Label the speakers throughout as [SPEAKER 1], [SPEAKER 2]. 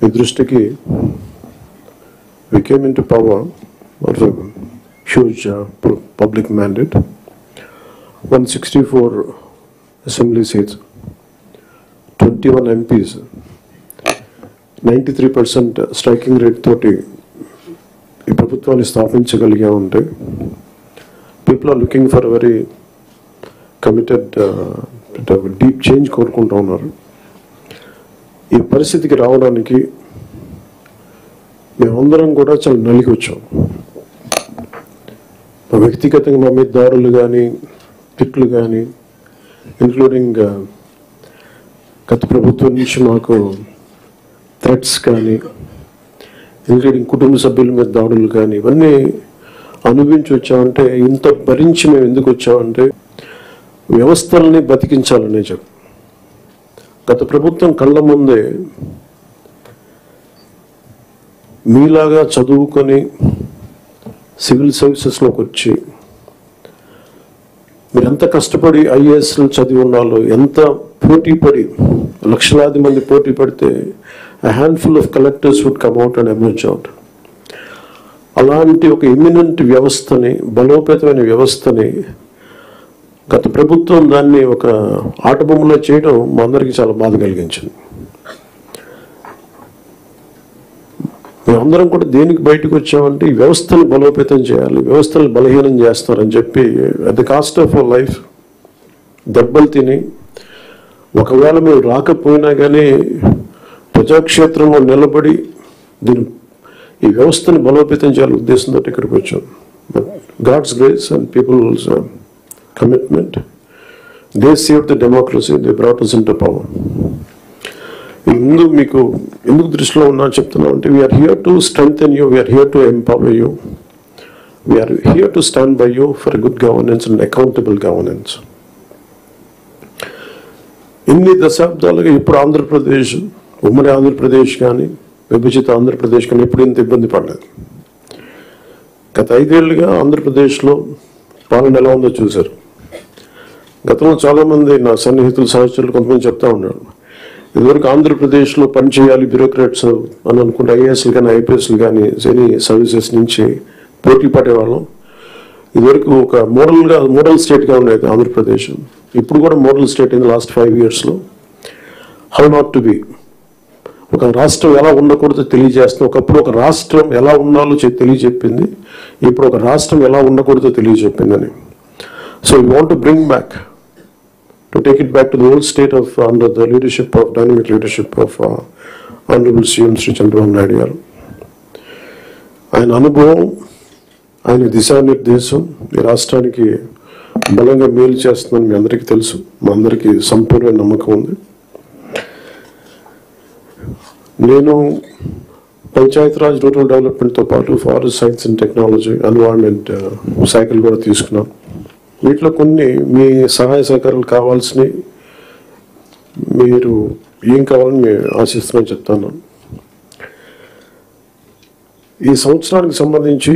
[SPEAKER 1] మీ దృష్టికి we came into power of a huge public mandate, 164 assembly seats, 21 MPs, 93% striking rate తోటి ఈ ప్రభుత్వాన్ని స్థాపించగలిగా ఉంటే people are looking for very committed deep change కోరుకుంటూ ఉన్నారు. ఈ పరిస్థితికి రావడానికి మేమందరం కూడా చాలా నలిగి వచ్చాం. వ్యక్తిగతంగా మా మీద దాడులు కానీ తిట్లు కానీ, ఇంక్లూడింగ్ గత ప్రభుత్వం నుంచి మాకు థ్రెట్స్ కానీ, ఇంక్లూడింగ్ కుటుంబ సభ్యుల మీద దాడులు కానీ, ఇవన్నీ అనుభవించి వచ్చామంటే, ఇంత భరించి మేము ఎందుకు వచ్చామంటే వ్యవస్థలని బతికించాలనే చెప్పు. గత ప్రభుత్వం కళ్ళ ముందే మీలాగా చదువుకొని సివిల్ సర్వీసెస్లోకి వచ్చి మీరు ఎంత కష్టపడి ఐఏఎస్లు చదివి ఉన్నాలో, ఎంత పోటీ పడి లక్షలాది మంది పోటీ పడితే a handful of collectors would come out and emerge out. అలాంటి ఒక ఇమినెంట్ వ్యవస్థని, బలోపేతమైన వ్యవస్థని గత ప్రభుత్వం దాన్ని ఒక ఆటబొమ్మలో చేయడం మా అందరికీ చాలా బాధ కలిగించింది. మేమందరం కూడా దేనికి బయటకు వచ్చామంటే ఈ వ్యవస్థను బలోపేతం చేయాలి, వ్యవస్థను బలహీనం చేస్తారని చెప్పి at the cost of our life దెబ్బలు తిని, ఒకవేళ మేము రాకపోయినా కానీ ప్రజాక్షేత్రంలో నిలబడి ఈ వ్యవస్థను బలోపేతం చేయాలని ఉద్దేశంతో ఇక్కడికి వచ్చాం. But God's grace and people's commitment, they save the democracy, they brought us into power. ముందు మీకు ఎందుకు దృష్టిలో ఉన్నా చెప్తున్నాం అంటే, we're here to strengthen you, we're here to empower you, we're here to stand by you for good governance and accountable governance. ఇన్ని దశాబ్దాలుగా ఇప్పుడు ఆంధ్రప్రదేశ్, ఉమ్మడి ఆంధ్రప్రదేశ్ కానీ విభజిత ఆంధ్రప్రదేశ్ కానీ ఎప్పుడు ఇంత ఇబ్బంది పడలేదు. గత 5 ఏళ్ళుగా ఆంధ్రప్రదేశ్లో పాలన ఎలా ఉందో చూశారు. గతంలో చాలామంది నా సన్నిహితులు, సహచరులు కొంతమంది చెప్తా ఉన్నారు, ఇదివరకు ఆంధ్రప్రదేశ్లో పనిచేయాలి బ్యూరోక్రాట్స్ అని అనుకుంటే ఐఏఎస్లు కానీ ఐపీఎస్లు కానీ ఎనీ సర్వీసెస్ నుంచి పోటీ పడేవాళ్ళం. ఇదివరకు ఒక మోడల్ స్టేట్గా ఉండేది ఆంధ్రప్రదేశ్. ఇప్పుడు కూడా మోడల్ స్టేట్ ఇన్ లాస్ట్ 5 yearsలో. హౌ నాట్ టు బి, ఒక రాష్ట్రం ఎలా ఉండకూడదో తెలియజేస్తుంది. ఒకప్పుడు ఒక రాష్ట్రం ఎలా ఉండాలో తెలియజెప్పింది, ఇప్పుడు ఒక రాష్ట్రం ఎలా ఉండకూడదో తెలియజెప్పిందని. So we want to bring back, to take it back to the old state of under the leadership of dynamic leadership of Honorable CM Sri Chandrababu Naidu garu. ఆయన అనుభవం, ఆయన దిశానిర్దేశం ఈ రాష్ట్రానికి బలంగా మేలు చేస్తుందని మీ అందరికీ తెలుసు, మా అందరికీ సంపూర్ణ నమ్మకం ఉంది. నేను పంచాయతీరాజ్ రూరల్ డెవలప్మెంట్తో పాటు forest science and technology, environment cycle కూడా తీసుకున్నాం. వీటిలో కొన్ని మీ సహాయ సహకారాలు కావాల్సినవి, మీరు ఏం కావాలని మేము ఆశిస్తున్నామని చెప్తాను. ఈ సంవత్సరానికి సంబంధించి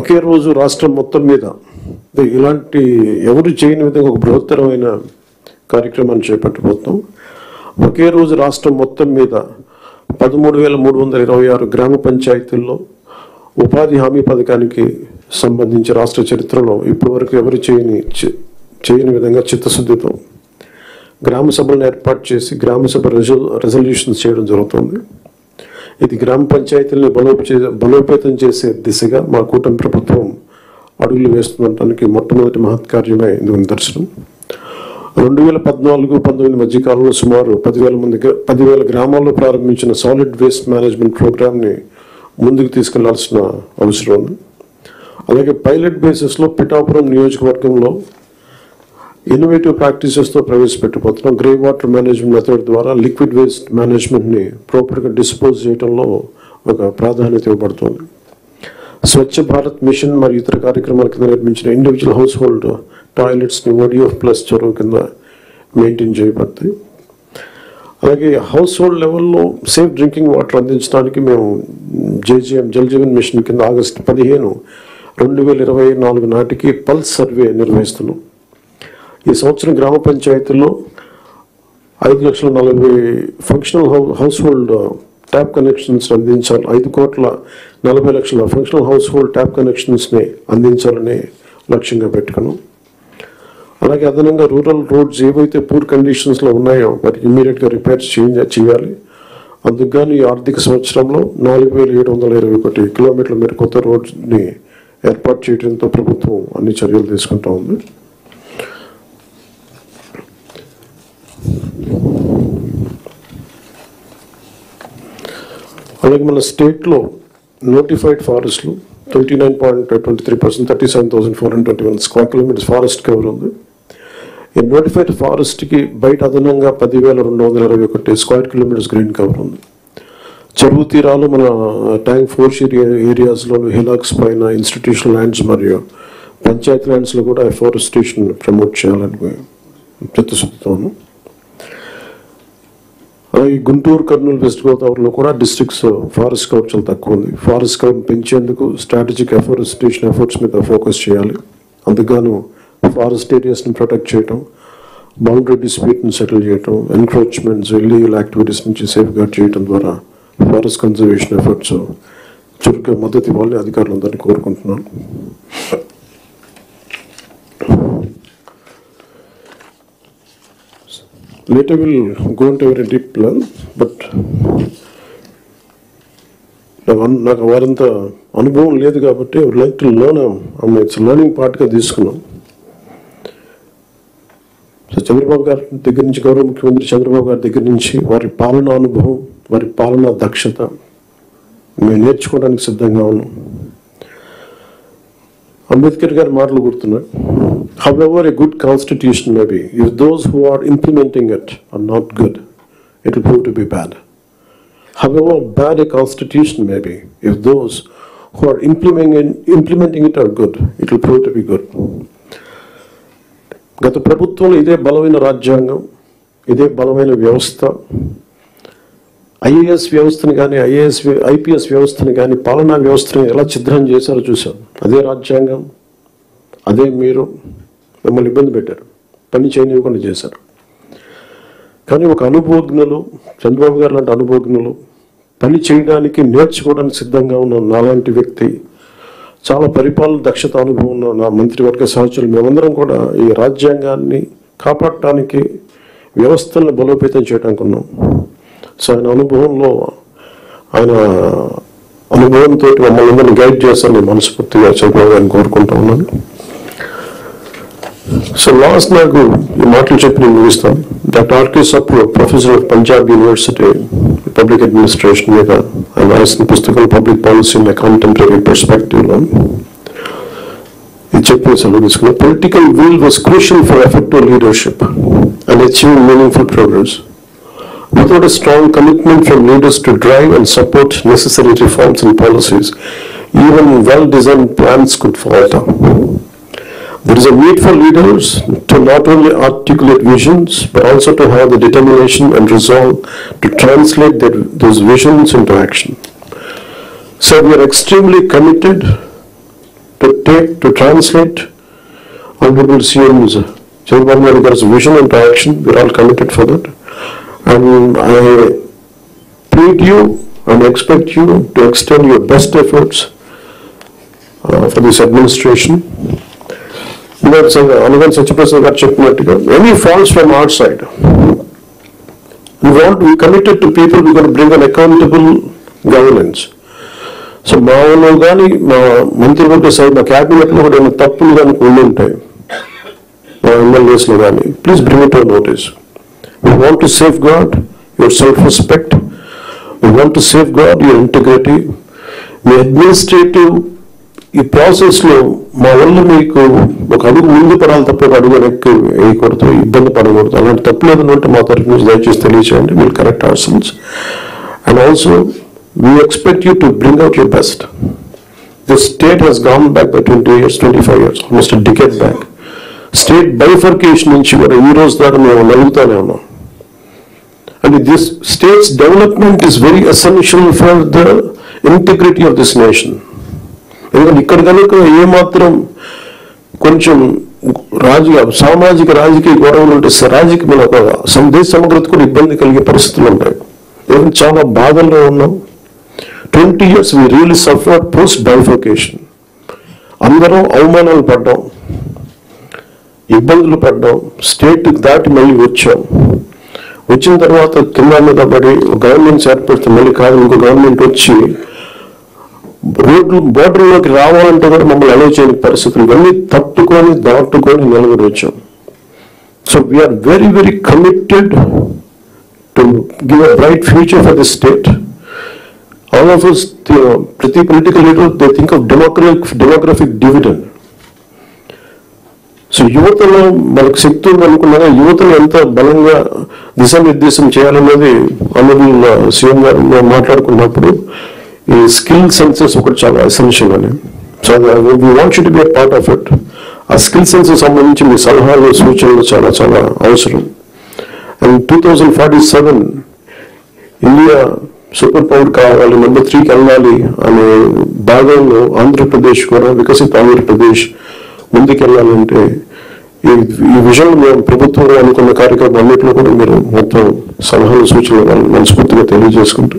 [SPEAKER 1] ఒకే రోజు రాష్ట్రం మొత్తం మీద ఇలాంటి ఎవరు చేయని విధంగా ఒక బృహత్తరమైన కార్యక్రమాన్ని చేపట్టబోతున్నాం. ఒకే రోజు రాష్ట్రం మొత్తం మీద 13,326 గ్రామ పంచాయతీల్లో ఉపాధి హామీ పథకానికి సంబంధించి రాష్ట్ర చరిత్రలో ఇప్పటివరకు ఎవరు చేయని విధంగా చిత్తశుద్ధితో గ్రామ సభలను ఏర్పాటు చేసి గ్రామ సభ రెజల్యూషన్స్ చేయడం జరుగుతుంది. ఇది గ్రామ పంచాయతీలను బలోపేతం చేసే దిశగా మా కూటమి ప్రభుత్వం అడుగులు వేస్తుండటానికి మొట్టమొదటి మహత్కార్యమే ఇందుకు నిదర్శనం. 2014-19 మధ్యకాలంలో సుమారు 10,000 గ్రామాల్లో ప్రారంభించిన సాలిడ్ వేస్ట్ మేనేజ్మెంట్ ప్రోగ్రామ్ని ముందుకు తీసుకెళ్లాల్సిన అవసరం ఉంది. అలాగే పైలట్ బేసిస్లో పిఠాపురం నియోజకవర్గంలో ఇన్నోవేటివ్ ప్రాక్టీసెస్తో ప్రవేశపెట్టబోతున్నాం. గ్రే వాటర్ మేనేజ్మెంట్ మెథడ్ ద్వారా లిక్విడ్ వేస్ట్ మేనేజ్మెంట్ని ప్రాపర్గా డిస్పోజ్ చేయడంలో ఒక ప్రాధాన్యత ఇవ్వబడుతుంది. స్వచ్ఛ భారత్ మిషన్ మరియు ఇతర కార్యక్రమాల కింద నిర్మించిన ఇండివిజువల్ హౌస్ హోల్డ్ టాయిలెట్స్ని ODF+ చొరవ కింద మెయింటైన్ చేయబడతాయి. అలాగే హౌస్ హోల్డ్ లెవెల్లో సేఫ్ డ్రింకింగ్ వాటర్ అందించడానికి మేము JJM జల్ జీవన్ మిషన్ కింద ఆగస్టు 15, 2024 నాటికి పల్స్ సర్వే నిర్వహిస్తున్నాం. ఈ సంవత్సరం గ్రామ పంచాయతీల్లో 5,40,000 functional house hold tap connections అందించాలి. 5,40,00,000 ఫంక్షనల్ హౌస్ హోల్డ్ ట్యాప్ కనెక్షన్స్ని అందించాలని లక్ష్యంగా పెట్టుకున్నాం. అలాగే అదనంగా రూరల్ రోడ్స్ ఏవైతే పూర్ కండిషన్స్లో ఉన్నాయో వాటికి ఇమ్మీడియట్గా రిపేర్స్ చేయాలి. అందుకని ఈ ఆర్థిక సంవత్సరంలో 4,721 కిలోమీటర్ల మేర కొత్త రోడ్ని ఏర్పాటు చేయడంతో ప్రభుత్వం అన్ని చర్యలు తీసుకుంటా ఉంది. అలాగే మన స్టేట్లో నోటిఫైడ్ ఫారెస్ట్లు 29.23%, 37,421 స్క్వేర్ కిలోమీటర్స్ ఫారెస్ట్ కవర్ ఉంది. ఈ నోటిఫైడ్ ఫారెస్ట్కి బయట అదనంగా 10,221 స్క్వేర్ కిలోమీటర్స్ గ్రీన్ కవర్ ఉంది. చెరువు తీరాలు మన ట్యాంక్ ఫోర్స్ ఏరియాస్లో హిలాక్స్ పైన ఇన్స్టిట్యూషనల్ ల్యాండ్స్ మరియు పంచాయతీ ల్యాండ్స్లో కూడా ఎఫారెస్టేషన్ ప్రమోట్ చేయాలని చిత్తశుద్ధితోను. అలాగే గుంటూరు, కర్నూలు, వెస్ట్ గోదావరిలో కూడా డిస్ట్రిక్ట్స్ ఫారెస్ట్ కవర్ చాలా తక్కువ ఉంది. ఫారెస్ట్ కవర్ పెంచేందుకు స్ట్రాటజిక్ ఎఫారెస్టేషన్ ఎఫర్ట్స్ మీద ఫోకస్ చేయాలి. అందుకు ఫారెస్ట్ ఏరియాస్ని ప్రొటెక్ట్ చేయటం, బౌండరీ డిస్ప్యూట్ని సెటిల్ చేయటం, ఎన్క్రోచ్మెంట్స్, ఇల్లీగల్ యాక్టివిటీస్ నుంచి సేఫ్ గార్డ్ చేయడం ద్వారా ఫారెస్ట్ కన్జర్వేషన్ ఎఫర్ట్స్ చురుగ్గా మద్దతు ఇవ్వాలని అధికారులందరినీ కోరుకుంటున్నాను. Later we'll go into a very deep plan, but నాకు వారంత అనుభవం లేదు కాబట్టి I would like to learn. It's learning పార్ట్గా తీసుకున్నాం. సో చంద్రబాబు గారి దగ్గర నుంచి, గౌరవ ముఖ్యమంత్రి చంద్రబాబు గారి దగ్గర నుంచి వారి పాలనా అనుభవం, వారి పాలనా దక్షత మేము నేర్చుకోవడానికి సిద్ధంగా ఉన్నాం. అంబేద్కర్ గారి మాటలు గుర్తున్నాయి. However a good constitution may be, if those who are implementing it are not good, it will prove to be bad. However bad a constitution may be, if those who are implementing it are good, it will prove to be good. గత ప్రభుత్వంలో ఇదే బలమైన రాజ్యాంగం, ఇదే బలమైన వ్యవస్థ, IAS వ్యవస్థని కానీ ఐపీఎస్ వ్యవస్థని కానీ పాలనా వ్యవస్థని ఎలా ఛిద్రం చేశారో చూసాం. అదే రాజ్యాంగం, అదే మీరు మిమ్మల్ని ఇబ్బంది పెట్టారు, పని చేయనివ్వకుండా చేశారు. కానీ ఒక అనుభవజ్ఞులు, చంద్రబాబు గారు లాంటి అనుభవజ్ఞులు, పని చేయడానికి నేర్చుకోవడానికి సిద్ధంగా ఉన్న నాలాంటి వ్యక్తి, చాలా పరిపాలన దక్షత అనుభవం ఉన్న నా మంత్రివర్గ సహచరులు, మేమందరం కూడా ఈ రాజ్యాంగాన్ని కాపాడటానికి, వ్యవస్థలను బలోపేతం చేయడానికి ఉన్నాం. సో ఆయన అనుభవంతో మమ్మల్ని అందరినీ గైడ్ చేస్తాను మనస్ఫూర్తిగా చంద్రబాబు గారిని కోరుకుంటా ఉన్నాను. సో లాస్ట్ నాకు ఈ మాటలు చెప్పి నేను ముగిస్తాను. Doctor RK Sapru, professor of Punjab university public administration మీద ఆయన రాసిన పుస్తకం పబ్లిక్ పాలసీ ఇన్ కంటెంపరరీ పర్స్పెక్టివ్లో ఇది చెప్పి సెలవు తీసుకున్నాను. Political will was crucial for effective leadership and achieve meaningful progress. Without a strong commitment from leaders to drive and support necessary reforms and policies, even well-designed plans could falter. There is a need for leaders to not only articulate visions, but also to have the determination and resolve to translate those visions into action. So we are extremely committed to translate Honorable CM's Chandrababu Naidu Garu's vision into action. We are all committed for that. And I plead you and expect you to extend your best efforts for this administration. Anugan Satyaprasad garu cheppinattuga, any faults from our side, we committed to people, we're going to bring an accountable governance. So మాలో కానీ మా మంత్రివర్గ side, మా క్యాబినెట్లో కూడా ఏమైనా తప్పులు కానీ ఉండి ఉంటాయి, మా ఎమ్మెల్యేస్లో కానీ, please bring it to notice. We want to safeguard your self-respect. We want to safeguard your integrity. Me administrative ఈ ప్రాసెస్లో మా వల్ల మీకు ఒక అడుగు ముందు పడాలి తప్ప ఒక అడుగు వెనక్కి వేయకూడదు, ఇబ్బంది పడకూడదు. అలాంటి తప్పులు ఏదైనా ఉంటే మా తరఫు నుంచి దయచేసి తెలియచేయండి. Will correct our cells. And also we expect you to bring out your best. The state has gone back by 20 years, 25 years, almost a decade back. State bifurcation నుంచి కూడా ఈ రోజు దాకా మేము నలుగుతానే ఉన్నాం. And this state's development is very essential for the integrity of this nation. ఎందుకంటే ఇక్కడ కనుక ఏమాత్రం కొంచెం సామాజిక రాజకీయ గొడవలు ఉంటే రాజకీయ దేశ సమగ్రత కూడా ఇబ్బంది కలిగే పరిస్థితులు ఉంటాయి. మేము చాలా బాధల్లో ఉన్నాం. 20 years we really suffered post bifurcation. అందరం అవమానాలు పడ్డాం, ఇబ్బందులు పడ్డాం, స్టేట్ దాటి మళ్ళీ వచ్చాం. వచ్చిన తర్వాత కింద మీద పడి గవర్నమెంట్స్ ఏర్పడితే మళ్ళీ కాదు ఇంకో గవర్నమెంట్ వచ్చి బోర్డర్లోకి రావాలంటే కూడా మమ్మల్ని అలౌ చేయని పరిస్థితులు, ఇవన్నీ తట్టుకొని దాటుకొని నిలబడి వచ్చాం. So we're very very committed to give a bright future for the state. All of us, ప్రతి political leader they think of demographic dividend. So యువతలో మనకు శక్తి ఉంది అనుకున్నాగా యువతను ఎంత బలంగా దిశానిర్దేశం చేయాలనేది ఆనరబుల్ సీఎం గారు మాట్లాడుకున్నప్పుడు ఈ స్కిల్ సెన్సెస్ ఒకటి చాలా ఎసెన్షియల్ అని. So we want you to be a part of it. ఆ స్కిల్ సెన్సెస్ సంబంధించి మీ సలహాలు సూచనలు చాలా చాలా అవసరం. అండ్ 2047 ఇండియా సూపర్ పవర్ కావాలి, నెంబర్ 3కి వెళ్ళాలి అనే భాగంలో ఆంధ్రప్రదేశ్ కూడా వికసిత ఆంధ్రప్రదేశ్ ముందుకెళ్ళాలంటే ఈ విషయంలో మేము ప్రభుత్వంలో అనుకున్న కార్యక్రమం అన్నింటిలో కూడా మీరు మొత్తం సలహాలు సూచనలు మనస్ఫూర్తిగా తెలియజేసుకుంటూ